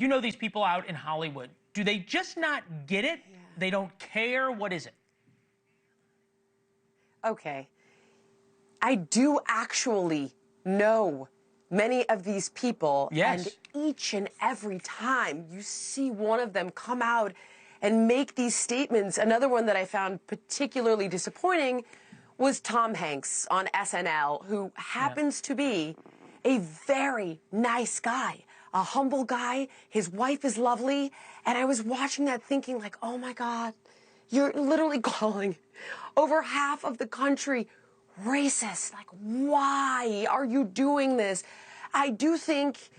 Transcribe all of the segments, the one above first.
You know these people out in Hollywood. Do they just not get it? Yeah. They don't care? What is it? Okay. I do actually know many of these people. Yes. And each and every time you see one of them come out and make these statements, another one that I found particularly disappointing was Tom Hanks on SNL, who happens to be a very nice guy, a humble guy. His wife is lovely. And I was watching that thinking like, oh my God, you're literally calling over half of the country racist. Like, why are you doing this? I do think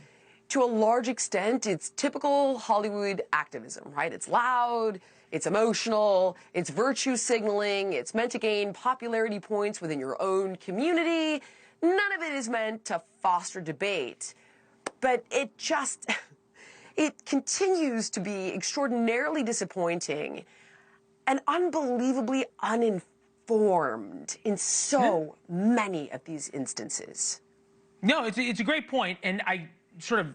to a large extent, it's typical Hollywood activism, right? It's loud, it's emotional, it's virtue signaling, it's meant to gain popularity points within your own community. None of it is meant to foster debate. But it just, it continues to be extraordinarily disappointing and unbelievably uninformed in so many of these instances. No, it's a great point, and I sort of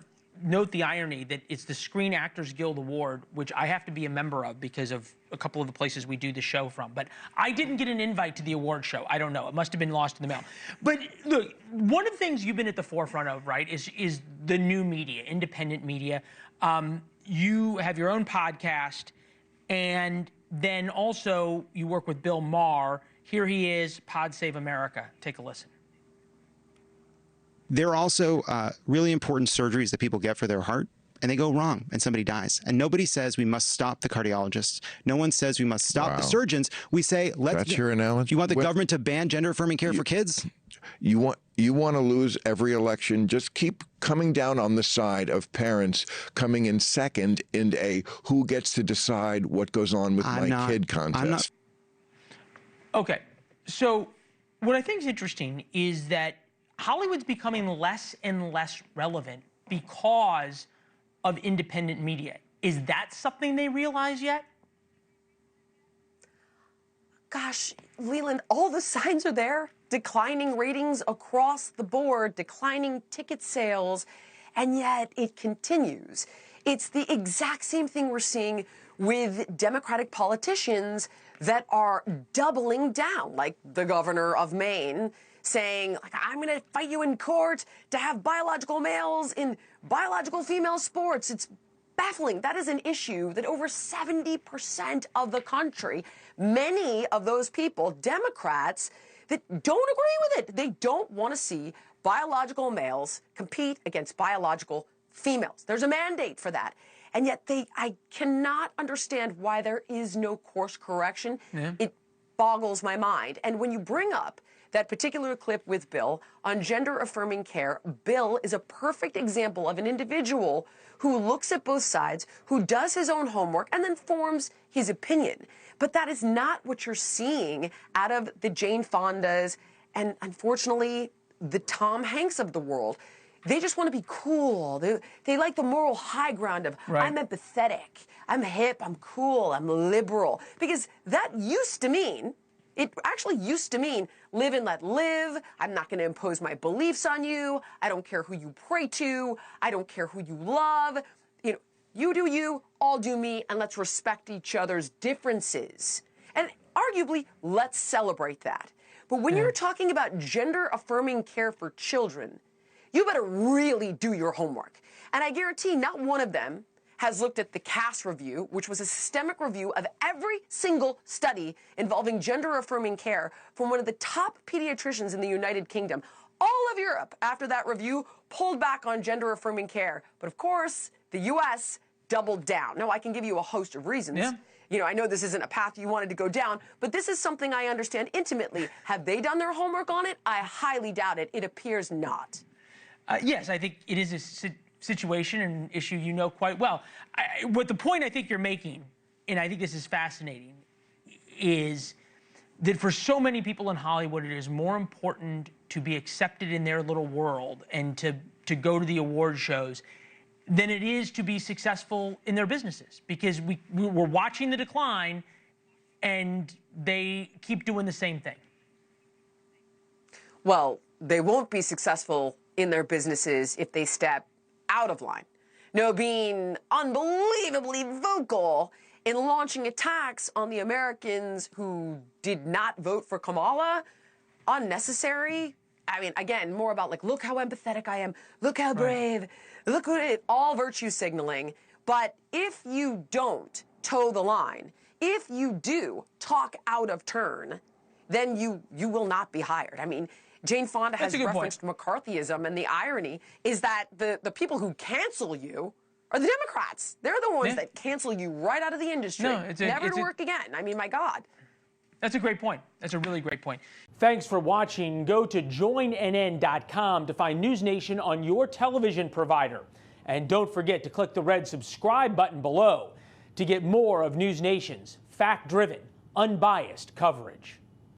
note the irony that it's the Screen Actors Guild Award, which I have to be a member of because of a couple of the places we do the show from. But I didn't get an invite to the award show. I don't know. It must have been lost in the mail. But look, one of the things you've been at the forefront of, right, is the new media, independent media. You have your own podcast, and then also you work with Bill Maher. Here he is, Pod Save America. Take a listen. There are also really important surgeries that people get for their heart, and they go wrong, and somebody dies. And nobody says we must stop the cardiologists. No one says we must stop the surgeons. We say, let's... That's your analogy? You want the government to ban gender-affirming care for kids? You want to lose every election. Just keep coming down on the side of parents coming in second in a who gets to decide what goes on with my kid contest. Okay, so what I think is interesting is that Hollywood's becoming less and less relevant because of independent media. Is that something they realize yet? Gosh, Leland, all the signs are there. Declining ratings across the board, declining ticket sales, and yet it continues. It's the exact same thing we're seeing with Democratic politicians that are doubling down, like the governor of Maine, saying, like, I'm going to fight you in court to have biological males in biological female sports. It's baffling. That is an issue that over 70% of the country, many of those people, Democrats, that don't agree with it. They don't want to see biological males compete against biological females. There's a mandate for that. And yet I cannot understand why there is no course correction. It boggles my mind. And when you bring up that particular clip with Bill on gender-affirming care, Bill is a perfect example of an individual who looks at both sides, who does his own homework, and then forms his opinion. But that is not what you're seeing out of the Jane Fondas and, unfortunately, the Tom Hanks of the world. They just want to be cool. They like the moral high ground of, I'm empathetic, I'm hip, I'm cool, I'm liberal. Because that used to mean, it actually used to mean live and let live. I'm not going to impose my beliefs on you. I don't care who you pray to. I don't care who you love. You know, you do you, I'll do me, and let's respect each other's differences. And arguably, let's celebrate that. But when you're talking about gender-affirming care for children, you better really do your homework. And I guarantee not one of them has looked at the CAS review, which was a systemic review of every single study involving gender-affirming care from one of the top pediatricians in the United Kingdom. All of Europe, after that review, pulled back on gender-affirming care. But of course, the U.S. doubled down. Now, I can give you a host of reasons. You know, I know this isn't a path you wanted to go down, but this is something I understand intimately. Have they done their homework on it? I highly doubt it. It appears not. Yes, I think it is a situation and issue you know quite well. What the point I think you're making, and I think this is fascinating, is that for so many people in Hollywood, it is more important to be accepted in their little world and to go to the award shows than it is to be successful in their businesses, because we're watching the decline and they keep doing the same thing. Well, they won't be successful in their businesses if they step out of line. being unbelievably vocal in launching attacks on the Americans who did not vote for Kamala. Unnecessary. I mean, again, more about like, look how empathetic I am, look how brave, look what it, all virtue signaling. But if you don't toe the line, if you do talk out of turn, then you will not be hired. I mean, Jane Fonda has referenced McCarthyism, and the irony is that the people who cancel you are the Democrats. They're the ones that cancel you right out of the industry, never to work again. I mean, my God. That's a great point. That's a really great point. Thanks for watching. Go to joinnn.com to find NewsNation on your television provider. And don't forget to click the red subscribe button below to get more of NewsNation's fact-driven, unbiased coverage.